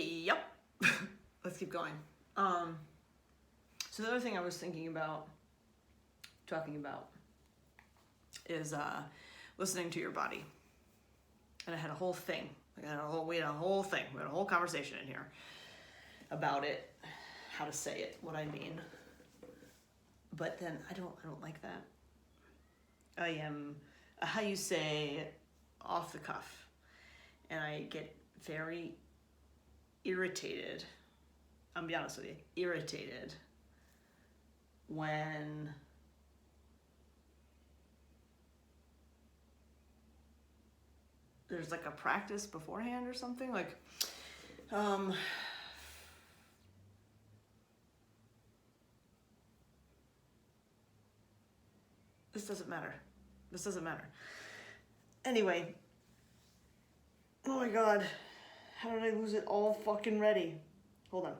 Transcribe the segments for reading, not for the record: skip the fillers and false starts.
Yep. Let's keep going. So the other thing I was thinking about talking about is listening to your body. And I had a whole thing. We had a whole conversation in here about it, how to say it, what I mean. But then I don't like that. I am how you say off the cuff. And I get very irritated. I'm be honest with you, irritated when there's like a practice beforehand or something. Like, this doesn't matter. Anyway, oh my God, how did I lose it all fucking ready? Hold on.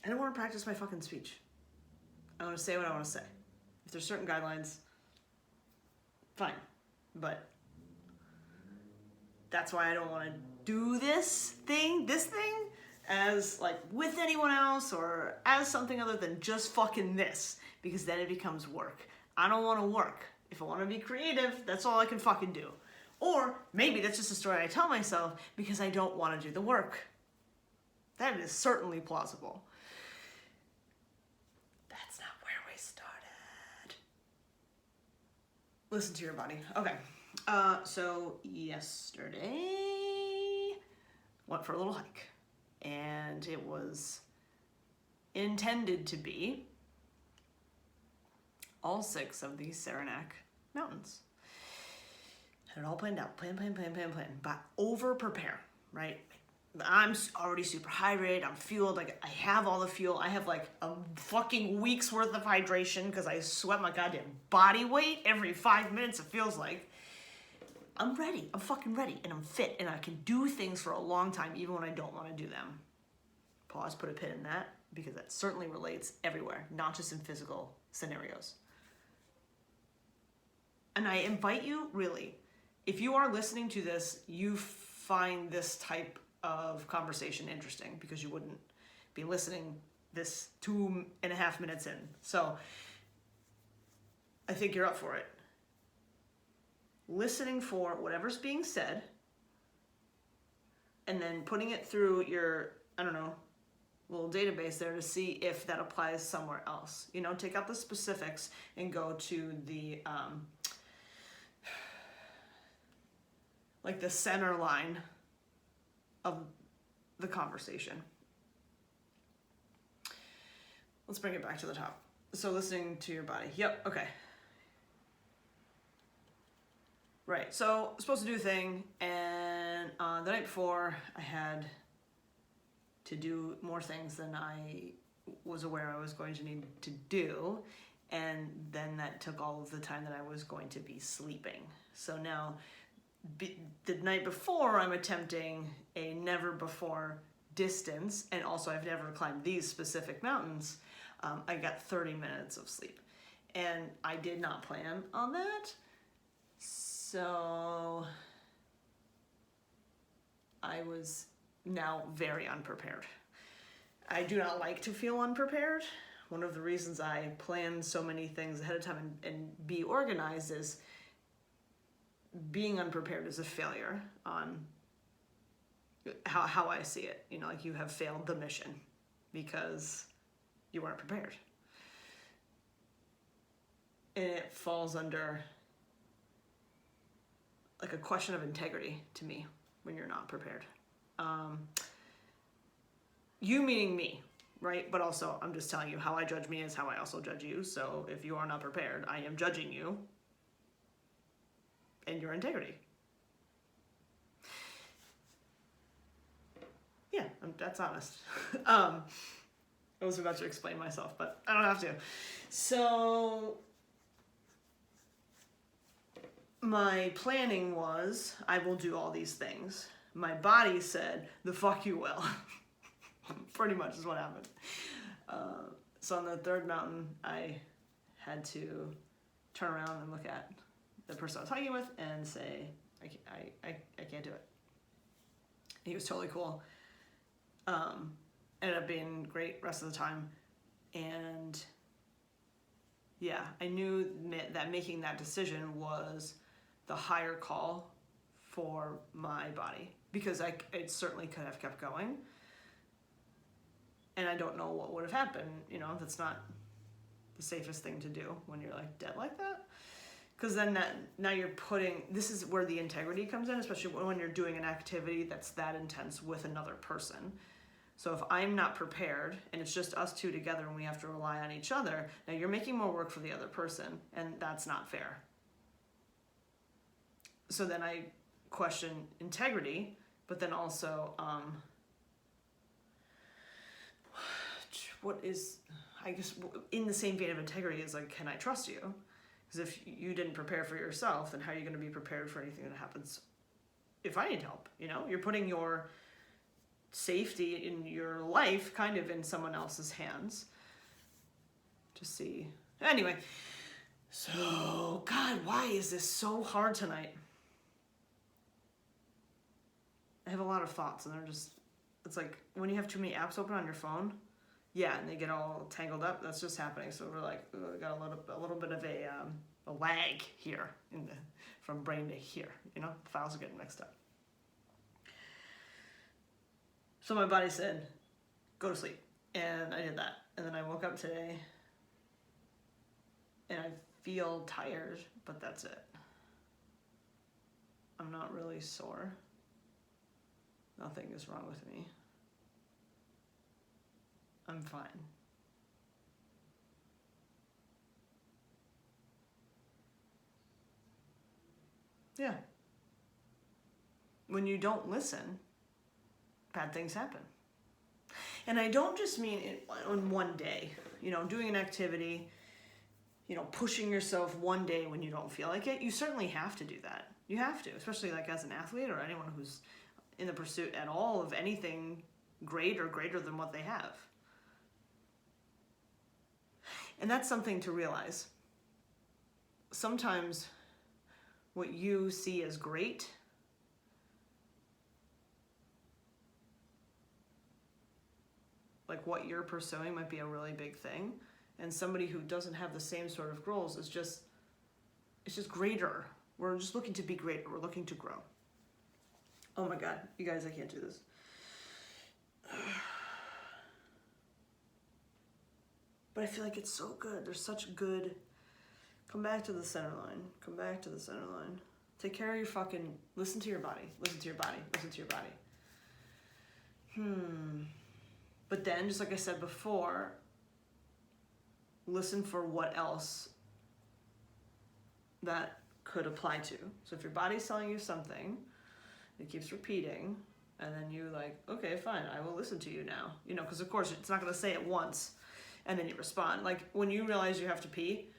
I don't want to practice my fucking speech. I want to say what I want to say. If there's certain guidelines, fine. But that's why I don't want to do this thing, as like with anyone else or as something other than just fucking this, because then it becomes work. I don't want to work. If I want to be creative, that's all I can fucking do. Or maybe that's just a story I tell myself because I don't want to do the work. That is certainly plausible. That's not where we started. Listen to your body. Okay. So yesterday, went for a little hike. And it was intended to be all 6 of these Saranac mountains. Had it all planned out. Plan. But over-prepare, right? I'm already super hydrated. I'm fueled. Like, I have all the fuel. I have like a fucking week's worth of hydration because I sweat my goddamn body weight every 5 minutes, it feels like. I'm ready. I'm fucking ready. And I'm fit. And I can do things for a long time even when I don't want to do them. Pause, put a pin in that, because that certainly relates everywhere, not just in physical scenarios. And I invite you, really, if you are listening to this, you find this type of conversation interesting, because you wouldn't be listening this 2.5 minutes in. So I think you're up for it. Listening for whatever's being said, and then putting it through your, little database there to see if that applies somewhere else. Take out the specifics and go to the, like the center line of the conversation. Let's bring it back to the top. So listening to your body. Yep, okay. Right, so supposed to do a thing, and the night before I had to do more things than I was aware I was going to need to do, and then that took all of the time that I was going to be sleeping. So now, the night before, I'm attempting a never before distance, and also I've never climbed these specific mountains. I got 30 minutes of sleep, and I did not plan on that. So I was now very unprepared. I do not like to feel unprepared. One of the reasons I plan so many things ahead of time and be organized is being unprepared is a failure on how I see it. Like you have failed the mission because you weren't prepared. And it falls under like a question of integrity to me when you're not prepared. You meaning me, right? But also I'm just telling you how I judge me is how I also judge you. So if you are not prepared, I am judging you and your integrity. Yeah, that's honest. I was about to explain myself, but I don't have to. So my planning was, I will do all these things. My body said, the fuck you will. Pretty much is what happened. So on the 3rd mountain, I had to turn around and look at the person I was hiking with and say, I can't do it. He was totally cool. Ended up being great rest of the time. And yeah, I knew that making that decision was the higher call for my body, because it certainly could have kept going. And I don't know what would have happened. You know, that's not the safest thing to do when you're like dead like that. Because then now you're putting, this is where the integrity comes in, especially when you're doing an activity that's that intense with another person. So if I'm not prepared and it's just us two together and we have to rely on each other, now you're making more work for the other person, and that's not fair. So then I question integrity, but then also, what is, I guess, in the same vein of integrity is like, can I trust you? Because if you didn't prepare for yourself, then how are you going to be prepared for anything that happens if I need help? You know, you're putting your safety in your life kind of in someone else's hands to see. Anyway, so, God, why is this so hard tonight? I have a lot of thoughts, and they're just, it's like when you have too many apps open on your phone, yeah, and they get all tangled up. That's just happening. So we're like, we got a little bit of a lag here from brain to here. You know, the files are getting mixed up. So my body said, go to sleep, and I did that. And then I woke up today, and I feel tired, but that's it. I'm not really sore. Nothing is wrong with me. I'm fine. Yeah. When you don't listen, bad things happen. And I don't just mean it on one day, you know, doing an activity, you know, pushing yourself one day when you don't feel like it. You certainly have to do that. You have to, especially like as an athlete or anyone who's in the pursuit at all of anything great or greater than what they have. And that's something to realize. Sometimes what you see as great like what you're pursuing might be a really big thing, and somebody who doesn't have the same sort of goals is just, it's just greater. We're just looking to be greater. We're looking to grow. Oh my God, you guys, I can't do this. But I feel like it's so good. There's such good. Come back to the center line. Come back to the center line. Take care of your fucking, listen to your body. Listen to your body. Listen to your body. But then, just like I said before, listen for what else that could apply to. So if your body's telling you something, it keeps repeating, and then you like, okay, fine, I will listen to you now. You know, because of course it's not going to say it once, and then you respond. Like when you realize you have to pee,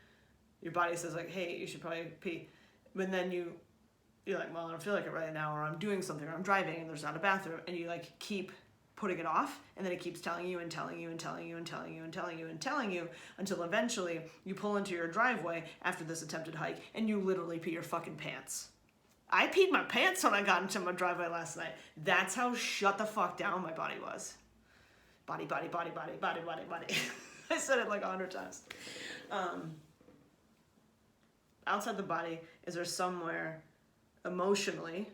your body says like, hey, you should probably pee. But then you're like, well, I don't feel like it right now, or I'm doing something, or I'm driving and there's not a bathroom, and you like keep putting it off, and then it keeps telling you and telling you and telling you and telling you and telling you and telling you until eventually you pull into your driveway after this attempted hike and you literally pee your fucking pants. I peed my pants when I got into my driveway last night. That's how shut the fuck down my body was. Body, body, body, body, body, body, body. I said it like 100 times. Outside the body, is there somewhere emotionally,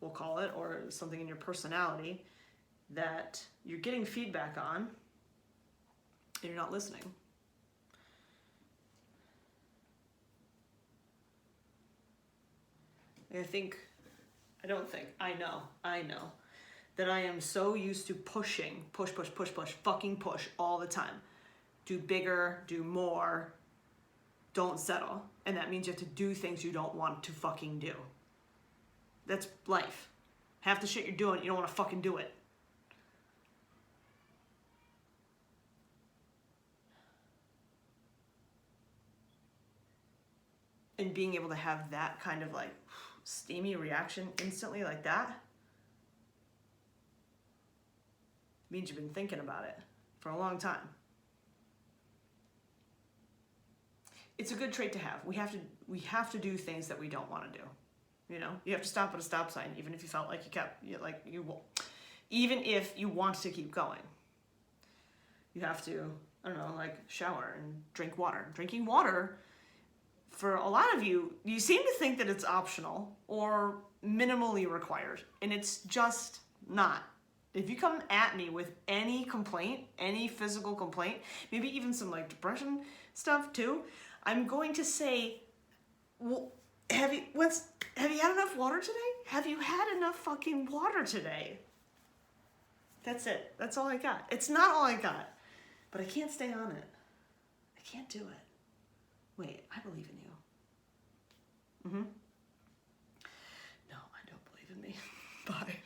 we'll call it, or something in your personality that you're getting feedback on and you're not listening? I know that I am so used to pushing, push, fucking push all the time. Do bigger, do more, don't settle. And that means you have to do things you don't want to fucking do. That's life. Half the shit you're doing, you don't want to fucking do it. And being able to have that kind of like steamy reaction instantly like that means you've been thinking about it for a long time. It's a good trait to have. We have to do things that we don't want to do. You know, you have to stop at a stop sign, even if you felt like even if you want to keep going. You have to, I don't know, like shower and drink water. Drinking water, for a lot of you, you seem to think that it's optional or minimally required, and it's just not. If you come at me with any complaint, any physical complaint, maybe even some like depression stuff too, I'm going to say, well, have you had enough water today? Have you had enough fucking water today? That's it. That's all I got. It's not all I got, but I can't stay on it. I can't do it. Wait, I believe in you. No, I don't believe in me. Bye.